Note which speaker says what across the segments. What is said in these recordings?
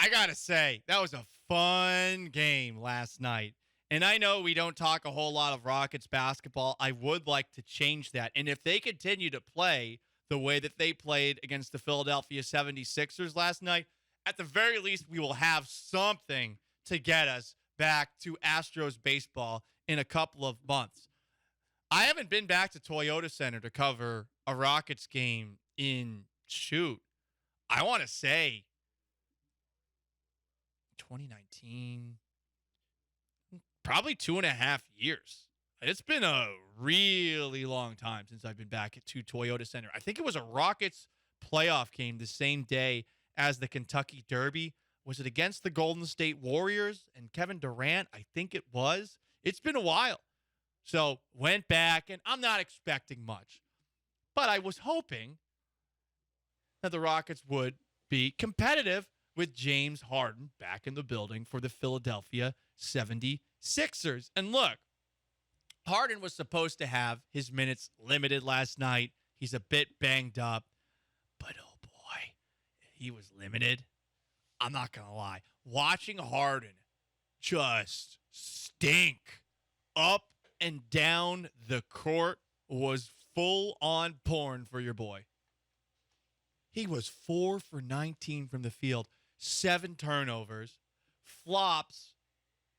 Speaker 1: I got to say, that was a fun game last night. And I know we don't talk a whole lot of Rockets basketball. I would like to change that. And if they continue to play the way that they played against the Philadelphia 76ers last night, at the very least, we will have something to get us back to Astros baseball in a couple of months. I haven't been back to Toyota Center to cover a Rockets game in, I want to say 2019, probably 2.5 years. It's been a really long time since I've been back to Toyota Center. I think it was a Rockets playoff game the same day as the Kentucky Derby. Was it against the Golden State Warriors and Kevin Durant? I think it was. It's been a while. So went back, and I'm not expecting much. But I was hoping that the Rockets would be competitive with James Harden back in the building for the Philadelphia 76ers. And look, Harden was supposed to have his minutes limited last night. He's a bit banged up. But, oh boy, he was limited. I'm not going to lie. Watching Harden just stink up and down the court was full-on porn for your boy. He was 4 for 19 from the field, 7 turnovers, flops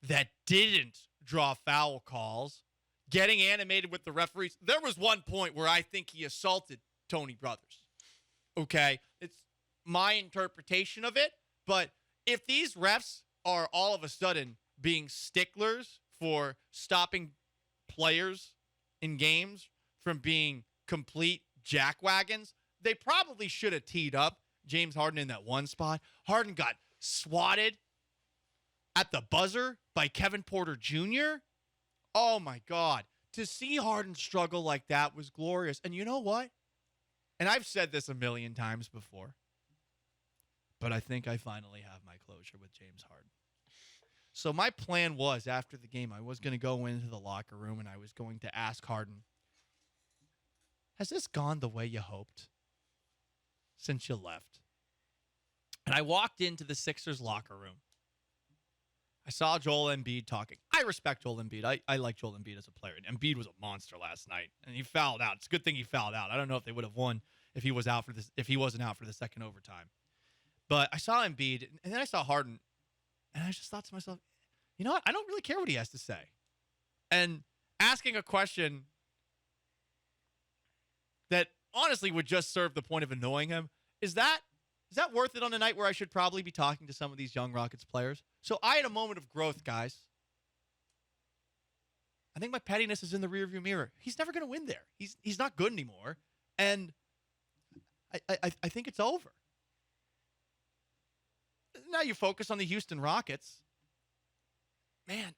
Speaker 1: that didn't draw foul calls, getting animated with the referees. There was one point where I think he assaulted Tony Brothers. Okay? It's my interpretation of it, but if these refs are all of a sudden being sticklers for stopping players in games from being complete jackwagons, they probably should have teed up James Harden in that one spot. Harden got swatted at the buzzer by Kevin Porter Jr. Oh, my God. To see Harden struggle like that was glorious. And you know what? And I've said this a million times before, but I think I finally have my closure with James Harden. So my plan was, after the game, I was going to go into the locker room and I was going to ask Harden, has this gone the way you hoped since you left? And I walked into the Sixers locker room. I saw Joel Embiid talking. I respect Joel Embiid. I like Joel Embiid as a player. And Embiid was a monster last night, and he fouled out. It's a good thing he fouled out. I don't know if they would have won if he was out for this, if he wasn't out for the second overtime. But I saw Embiid, and then I saw Harden, and I just thought to myself, you know what? I don't really care what he has to say. And asking a question that honestly would just serve the point of annoying him, is that worth it on a night where I should probably be talking to some of these young Rockets players? So I had a moment of growth, guys. I think my pettiness is in the rearview mirror. He's never going to win there. He's not good anymore. And I think it's over. Now you focus on the Houston Rockets. Man,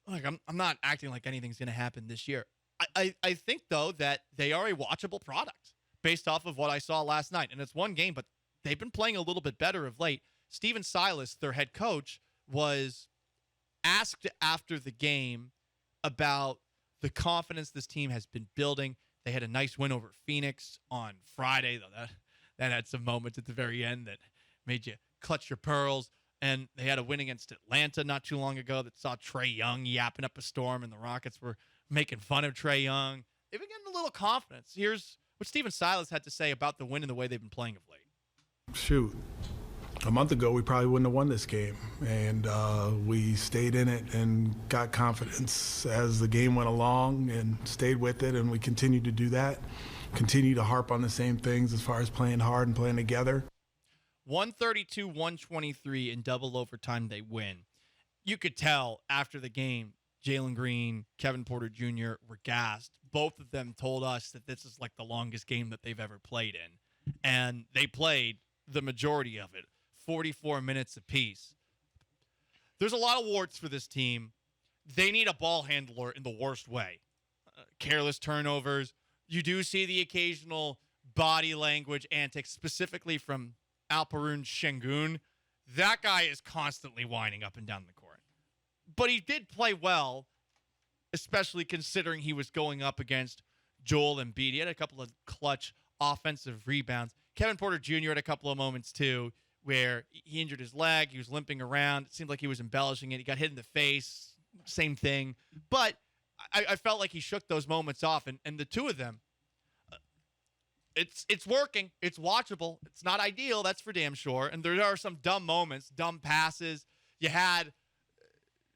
Speaker 1: look, I'm not acting like anything's going to happen this year. I think, though, that they are a watchable product based off of what I saw last night. And it's one game, but they've been playing a little bit better of late. Stephen Silas, their head coach, was asked after the game about the confidence this team has been building. They had a nice win over Phoenix on Friday, though that had some moments at the very end that made you clutch your pearls. And they had a win against Atlanta not too long ago that saw Trae Young yapping up a storm, and the Rockets were making fun of Trae Young. They've been getting a little confidence. Here's what Stephen Silas had to say about the win and the way they've been playing of late.
Speaker 2: Shoot. A month ago, we probably wouldn't have won this game. And we stayed in it and got confidence as the game went along and stayed with it. And we continued to do that, continue to harp on the same things as far as playing hard and playing together.
Speaker 1: 132-123 in double overtime, they win. You could tell after the game, Jalen Green, Kevin Porter Jr. were gassed. Both of them told us that this is like the longest game that they've ever played in. And they played the majority of it, 44 minutes apiece. There's a lot of warts for this team. They need a ball handler in the worst way. Careless turnovers. You do see the occasional body language antics, specifically from Alperen Şengün. That guy is constantly whining up and down the court. But he did play well, especially considering he was going up against Joel Embiid. He had a couple of clutch offensive rebounds. Kevin Porter Jr. had a couple of moments, too, where he injured his leg. He was limping around. It seemed like he was embellishing it. He got hit in the face. Same thing. But I felt like he shook those moments off. And the two of them, it's working. It's watchable. It's not ideal. That's for damn sure. And there are some dumb moments, dumb passes. You had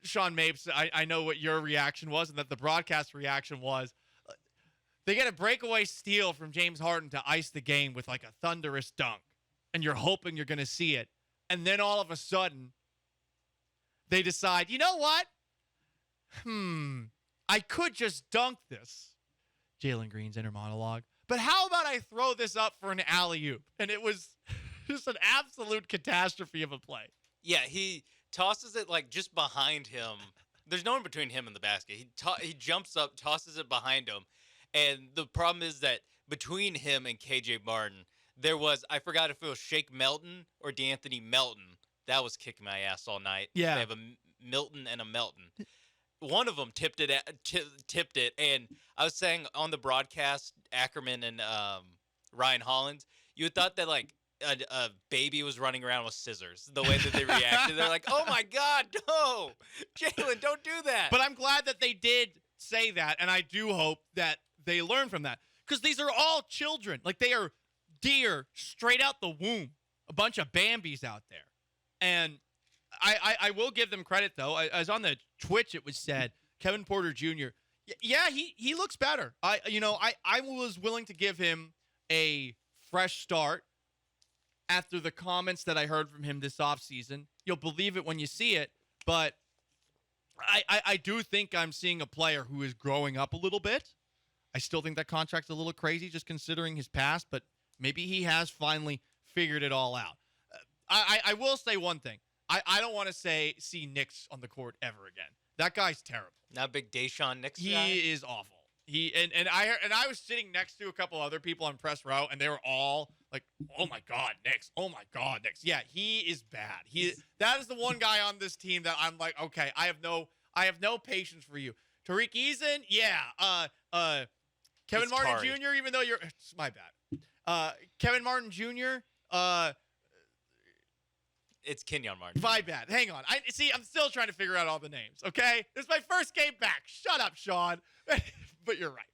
Speaker 1: Sean Mapes. I know what your reaction was and that the broadcast reaction was. They get a breakaway steal from James Harden to ice the game with like a thunderous dunk. And you're hoping you're going to see it. And then all of a sudden, they decide, you know what? I could just dunk this. Jalen Green's inner monologue. But how about I throw this up for an alley-oop? And it was just an absolute catastrophe of a play.
Speaker 3: Yeah, he tosses it like just behind him. There's no one between him and the basket. He jumps up, tosses it behind him. And the problem is that between him and KJ Martin, there was, I forgot if it was Shake Melton or DeAnthony Melton. That was kicking my ass all night.
Speaker 1: Yeah.
Speaker 3: They have a Milton and a Melton. One of them tipped it, and I was saying on the broadcast, Ackerman and Ryan Hollins, you would thought that like a baby was running around with scissors. The way that they reacted, they're like, "Oh my God, no, Jalen, don't do that."
Speaker 1: But I'm glad that they did say that, and I do hope that they learn from that because these are all children. Like they are deer straight out the womb, a bunch of Bambis out there, and I will give them credit, though. As on the Twitch, it was said, Kevin Porter Jr., yeah, he looks better. I was willing to give him a fresh start after the comments that I heard from him this offseason. You'll believe it when you see it, but I do think I'm seeing a player who is growing up a little bit. I still think that contract's a little crazy just considering his past, but maybe he has finally figured it all out. I will say one thing. I don't want to see Knicks on the court ever again. That guy's terrible.
Speaker 3: Not a big Deshaun Knicks
Speaker 1: He
Speaker 3: guy?
Speaker 1: is awful. I was sitting next to a couple other people on press row, and they were all like, "Oh my God, Knicks! Oh my God, Knicks!" Yeah, he is bad. That is the one guy on this team that I'm like, okay, I have no patience for you. Tariq Eason, yeah. Kevin
Speaker 3: It's
Speaker 1: Martin
Speaker 3: Kari.
Speaker 1: Jr. Even though it's my bad. Kevin Martin Jr.
Speaker 3: It's Kenyon Martin.
Speaker 1: My bad. Hang on. I'm still trying to figure out all the names, okay? This is my first game back. Shut up, Sean. But you're right.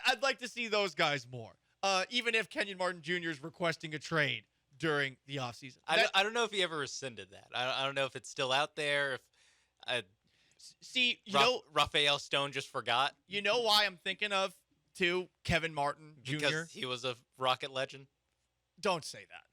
Speaker 1: I'd like to see those guys more, even if Kenyon Martin Jr. is requesting a trade during the offseason.
Speaker 3: I don't know if he ever rescinded that. I don't know if it's still out there. If Raphael Stone just forgot.
Speaker 1: You know why I'm thinking of, too, Kevin Martin Jr.?
Speaker 3: Because he was a Rocket legend.
Speaker 1: Don't say that.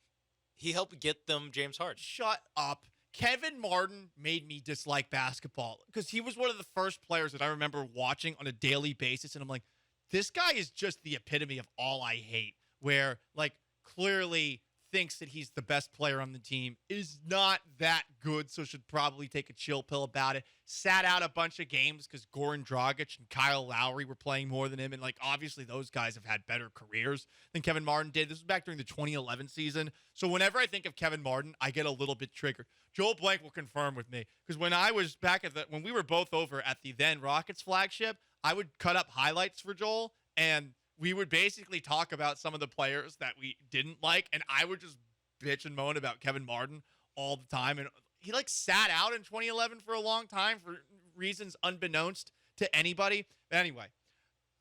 Speaker 3: He helped get them James Harden.
Speaker 1: Shut up. Kevin Martin made me dislike basketball because he was one of the first players that I remember watching on a daily basis. And I'm like, this guy is just the epitome of all I hate, where like clearly thinks that he's the best player on the team, is not that good, so should probably take a chill pill about it. Sat out a bunch of games because Goran Dragic and Kyle Lowry were playing more than him, and like obviously those guys have had better careers than Kevin Martin did. This was back during the 2011 season, so whenever I think of Kevin Martin, I get a little bit triggered. Joel Blank will confirm with me, because when I was back when we were both over at the then Rockets flagship, I would cut up highlights for Joel, and we would basically talk about some of the players that we didn't like, and I would just bitch and moan about Kevin Martin all the time. And he like sat out in 2011 for a long time for reasons unbeknownst to anybody. But anyway,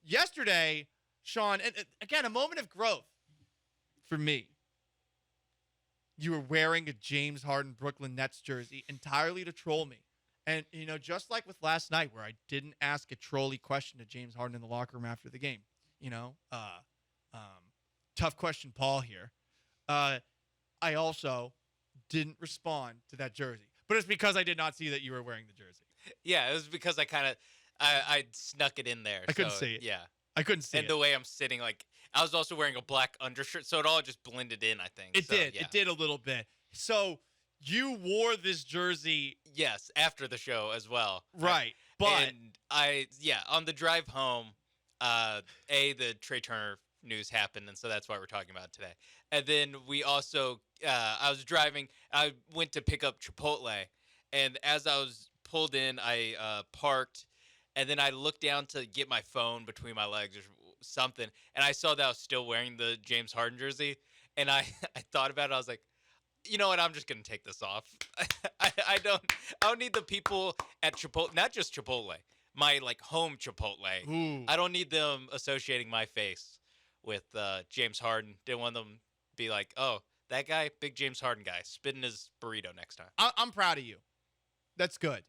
Speaker 1: yesterday, Sean, and again, a moment of growth for me. You were wearing a James Harden Brooklyn Nets jersey entirely to troll me. And, just like with last night where I didn't ask a trolly question to James Harden in the locker room after the game. Tough question, Paul, here. I also didn't respond to that jersey. But it's because I did not see that you were wearing the jersey.
Speaker 3: Yeah, it was because I snuck it in there.
Speaker 1: I couldn't see it.
Speaker 3: Yeah.
Speaker 1: I couldn't see it.
Speaker 3: And the way I'm sitting, like, I was also wearing a black undershirt, so it all just blended in, I think.
Speaker 1: It did. Yeah. It did a little bit. So you wore this jersey.
Speaker 3: Yes, after the show as well.
Speaker 1: Right.
Speaker 3: On the drive home, the Trey Turner news happened, and so that's why we're talking about it today. And then we also, I was driving, I went to pick up Chipotle, and as I was pulled in, I parked, and then I looked down to get my phone between my legs or something, and I saw that I was still wearing the James Harden jersey, And I I thought about it. I was like, you know what? I'm just gonna take this off. I don't need the people at Chipotle, not just Chipotle, my like home Chipotle.
Speaker 1: Ooh.
Speaker 3: I don't need them associating my face with James Harden. Didn't want them be like, oh, that guy, big James Harden guy, spitting his burrito next time.
Speaker 1: I'm proud of you. That's good.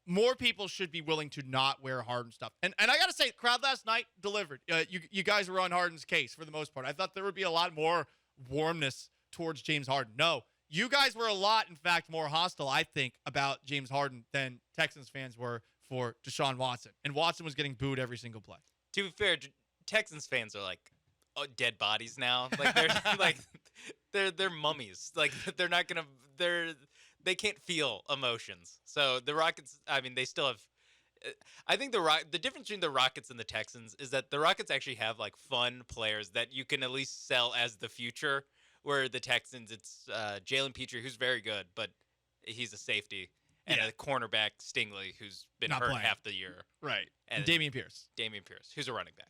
Speaker 1: More people should be willing to not wear Harden stuff. And I got to say, crowd last night delivered. You guys were on Harden's case for the most part. I thought there would be a lot more warmness towards James Harden. No, you guys were a lot, in fact, more hostile, I think, about James Harden than Texans fans were for Deshaun Watson. And Watson was getting booed every single play.
Speaker 3: To be fair, Texans fans are like dead bodies now. Like they're like they're mummies. Like they're not gonna they can't feel emotions. So the Rockets, I mean, they still have. I think the difference between the Rockets and the Texans is that the Rockets actually have like fun players that you can at least sell as the future. Where the Texans, it's Jalen Petrie, who's very good, but he's a safety, and a cornerback, Stingley, who's been
Speaker 1: Not
Speaker 3: hurt
Speaker 1: playing.
Speaker 3: half the year.
Speaker 1: Right.
Speaker 3: And
Speaker 1: Dameon Pierce.
Speaker 3: Pierce, who's a running back.